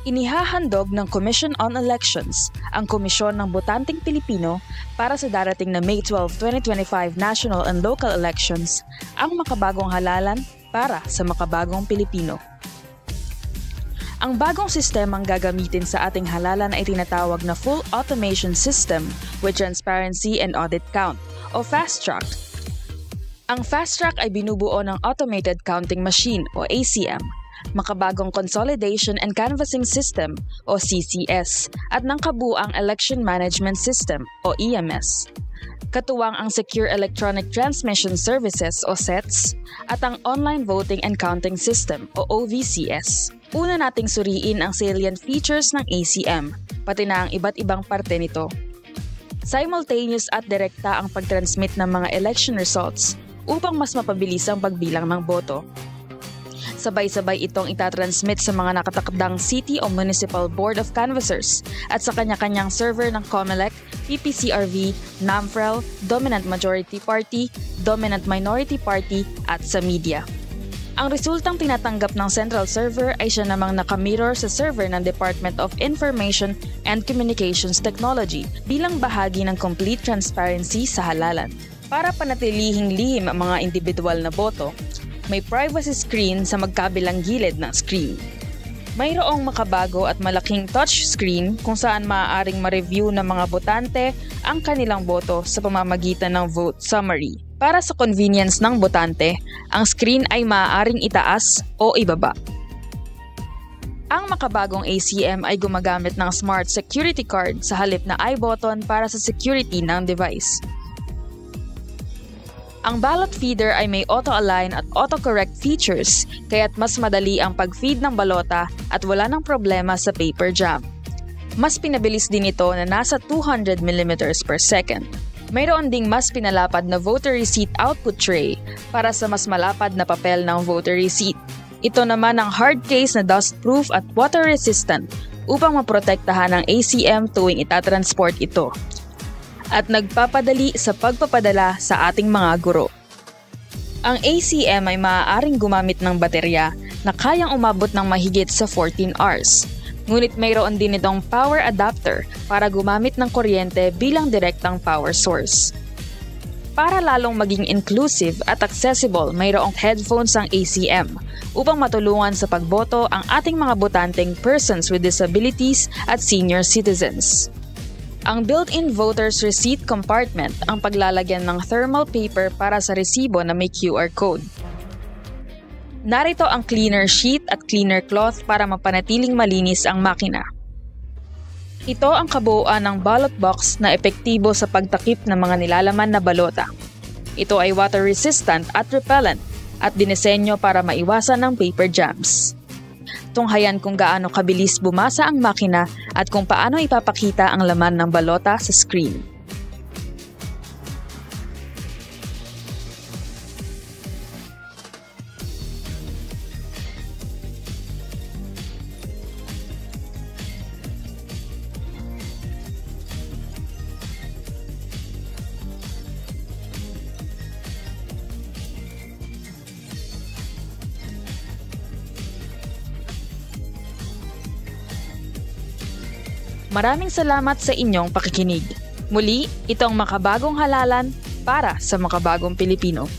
Inihahandog ng Commission on Elections ang Komisyon ng Botanteng Pilipino para sa darating na May 12, 2025 national and local elections ang makabagong halalan para sa makabagong Pilipino. Ang bagong sistemang gagamitin sa ating halalan ay tinatawag na Full Automation System with Transparency and Audit Count o Fast Track. Ang Fast Track ay binubuo ng Automated Counting Machine o ACM, makabagong Consolidation and Canvassing System o CCS at ng kabuuang Election Management System o EMS. Katuwang ang Secure Electronic Transmission Services o SETS at ang Online Voting and Counting System o OVCS. Una nating suriin ang salient features ng ACM, pati na ang iba't ibang parte nito. Simultaneous at direkta ang pag-transmit ng mga election results upang mas mapabilis ang pagbilang ng boto. Sabay-sabay itong itatransmit sa mga nakatakdang City o Municipal Board of Canvassers at sa kanya-kanyang server ng COMELEC, PPCRV, NAMFREL, Dominant Majority Party, Dominant Minority Party at sa media. Ang resultang tinatanggap ng central server ay siya namang nakamirror sa server ng Department of Information and Communications Technology bilang bahagi ng complete transparency sa halalan. Para panatilihing lihim ang mga individual na boto, may privacy screen sa magkabilang gilid ng screen. Mayroong makabago at malaking touch screen kung saan maaaring ma-review ng mga botante ang kanilang boto sa pamamagitan ng vote summary. Para sa convenience ng botante, ang screen ay maaaring itaas o ibaba. Ang makabagong ACM ay gumagamit ng Smart Security Card sa halip na iButton para sa security ng device. Ang ballot feeder ay may auto-align at auto-correct features kaya't mas madali ang pag-feed ng balota at wala ng problema sa paper jam. Mas pinabilis din ito na nasa 200 mm per second. Mayroon ding mas pinalapad na voter receipt output tray para sa mas malapad na papel ng voter receipt. Ito naman ang hard case na dust-proof at water-resistant upang maprotektahan ang ACM tuwing itatransport ito. At nagpapadali sa pagpapadala sa ating mga guro. Ang ACM ay maaaring gumamit ng baterya na kayang umabot ng mahigit sa 14 hours. Ngunit mayroon din itong power adapter para gumamit ng kuryente bilang direktang power source. Para lalong maging inclusive at accessible, mayroong headphones ang ACM upang matulungan sa pagboto ang ating mga botanteng persons with disabilities at senior citizens. Ang built-in voter's receipt compartment ang paglalagyan ng thermal paper para sa resibo na may QR code. Narito ang cleaner sheet at cleaner cloth para mapanatiling malinis ang makina. Ito ang kabuuan ng ballot box na epektibo sa pagtakip ng mga nilalaman na balota. Ito ay water-resistant at repellent at dinisenyo para maiwasan ang paper jams. Tunghayan kung gaano kabilis bumasa ang makina at kung paano ipapakita ang laman ng balota sa screen. Maraming salamat sa inyong pakikinig. Muli, itong makabagong halalan para sa makabagong Pilipino.